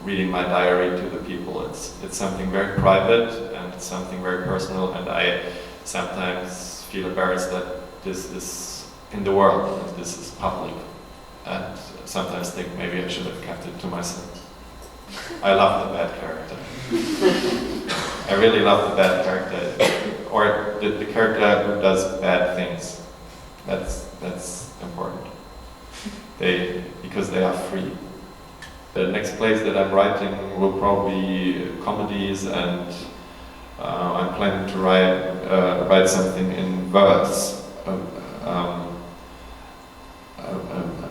reading my diary to the people. It's something very private and it's something very personal, and I sometimes feel embarrassed that this is in the world, and this is public, and sometimes think maybe I should have kept it to myself. I love the bad character. I really love the bad character, or the character who does bad things. That's important. Because they are free. The next plays that I'm writing will probably be comedies, and I'm planning to write something in verse. A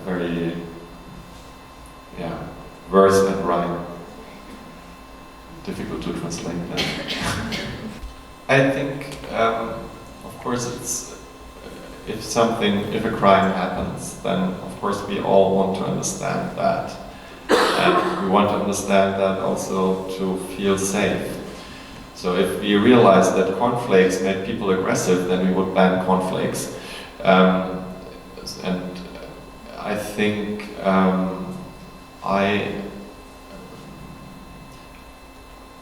very, verse and rhyme. Difficult to translate that. I think, of course, if a crime happens, then of course we all want to understand that. And we want to understand that also to feel safe. So if we realize that cornflakes made people aggressive, then we would ban cornflakes. And I think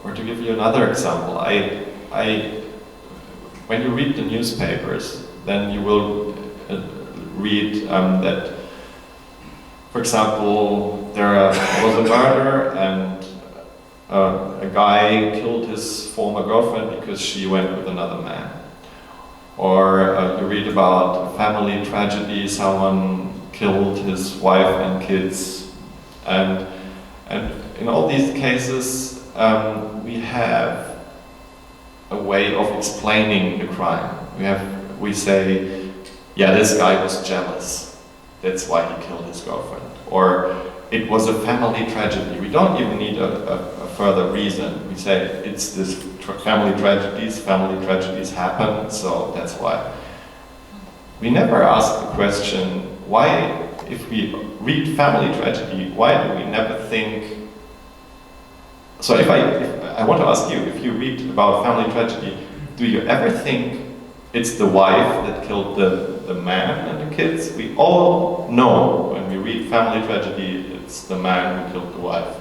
or to give you another example, when you read the newspapers, then you will read that, for example, there was a murder and a guy killed his former girlfriend because she went with another man. Or you read about a family tragedy, someone killed his wife and kids. And in all these cases, we have a way of explaining the crime. We say, yeah, this guy was jealous. That's why he killed his girlfriend. Or it was a family tragedy. We don't even need a further reason. We say it's this family tragedies happen, so that's why. We never ask the question, why, if we read family tragedy, why do we never think? So if I want to ask you, if you read about family tragedy, do you ever think it's the wife that killed the man and the kids? We all know when we read family tragedy, it's the man who killed the wife.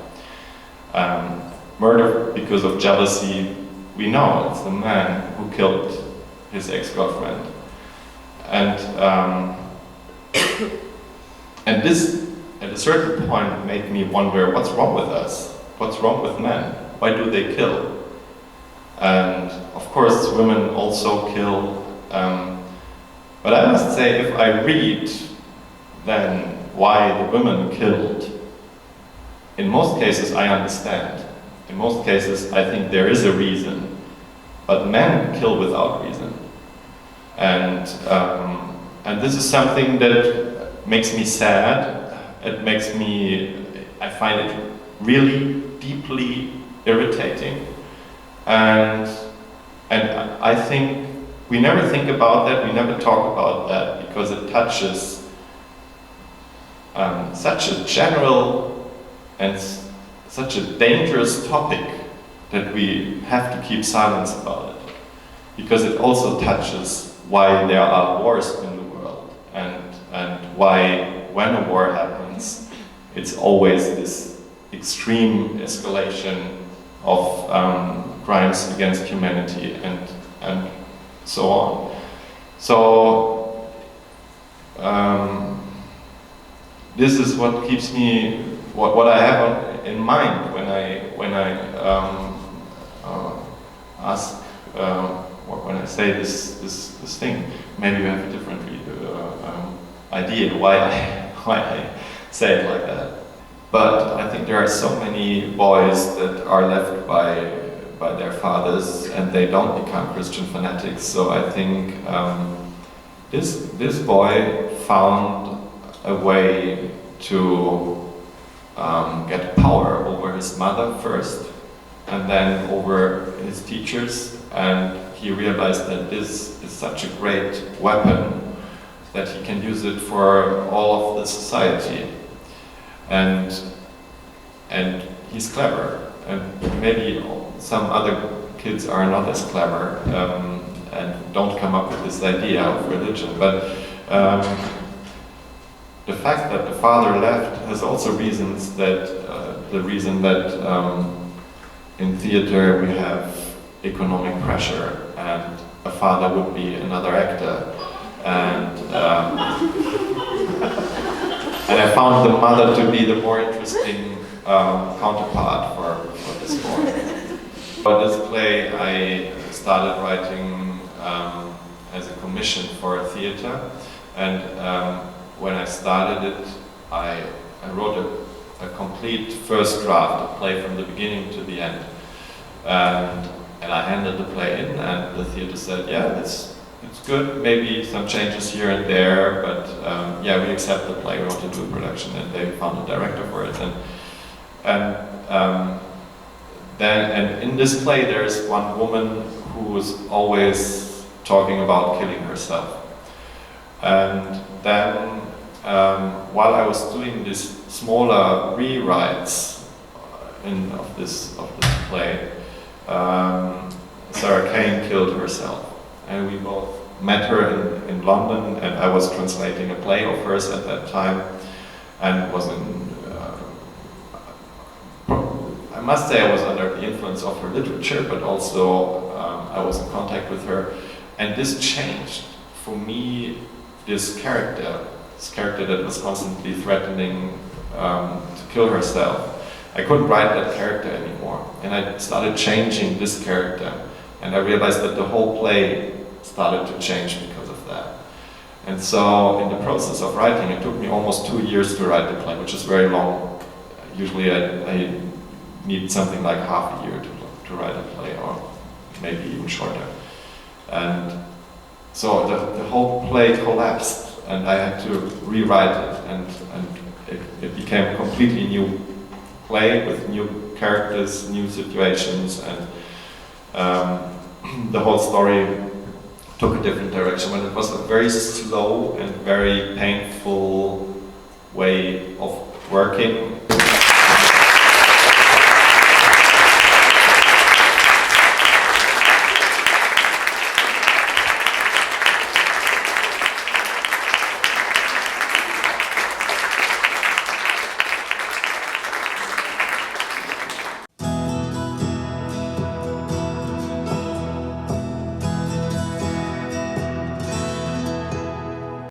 Murder because of jealousy, we know it's the man who killed his ex-girlfriend. And this, at a certain point, made me wonder, what's wrong with us? What's wrong with men? Why do they kill? And of course, women also kill. But I must say, if I read then why the women killed, in most cases I understand. In most cases I think there is a reason. But men kill without reason. And this is something that makes me sad. I find it really deeply irritating. And I think we never think about that, we never talk about that, because it touches such a general and such a dangerous topic that we have to keep silence about it. Because it also touches why there are wars in the world, and why when a war happens, it's always this extreme escalation of crimes against humanity and so on. So this is what keeps me, what I have in mind when I ask, when I say this thing. Maybe you have a different idea why I say it like that. But I think there are so many boys that are left by their fathers and they don't become Christian fanatics. So I think this boy found a way to get power over his mother first, and then over his teachers, and he realized that this is such a great weapon that he can use it for all of the society. And he's clever, and maybe some other kids are not as clever and don't come up with this idea of religion, but the fact that the father left has also reasons that the reason that in theater we have economic pressure, and a father would be another actor, and and I found the mother to be the more interesting counterpart for this boy. For this play, I started writing as a commission for a theater, and when I started it, I wrote a complete first draft, a play from the beginning to the end, and I handed the play in, and the theater said, yeah, it's good, maybe some changes here and there, but yeah, we accept the play, we want to do a production, and they found a director for it. And in this play there's one woman who is always talking about killing herself. And then while I was doing these smaller rewrites of this play, Sarah Kane killed herself. And we both met her in London, and I was translating a play of hers at that time, and was I must say I was under the influence of her literature, but also I was in contact with her, and this changed for me this character that was constantly threatening to kill herself. I couldn't write that character anymore, and I started changing this character, and I realized that the whole play started to change because of that. And so in the process of writing, it took me almost 2 years to write the play, which is very long. Usually I need something like half a year to write a play, or maybe even shorter. And so the whole play collapsed, and I had to rewrite it, and it became a completely new play with new characters, new situations, and the whole story took a different direction. When it was a very slow and very painful way of working,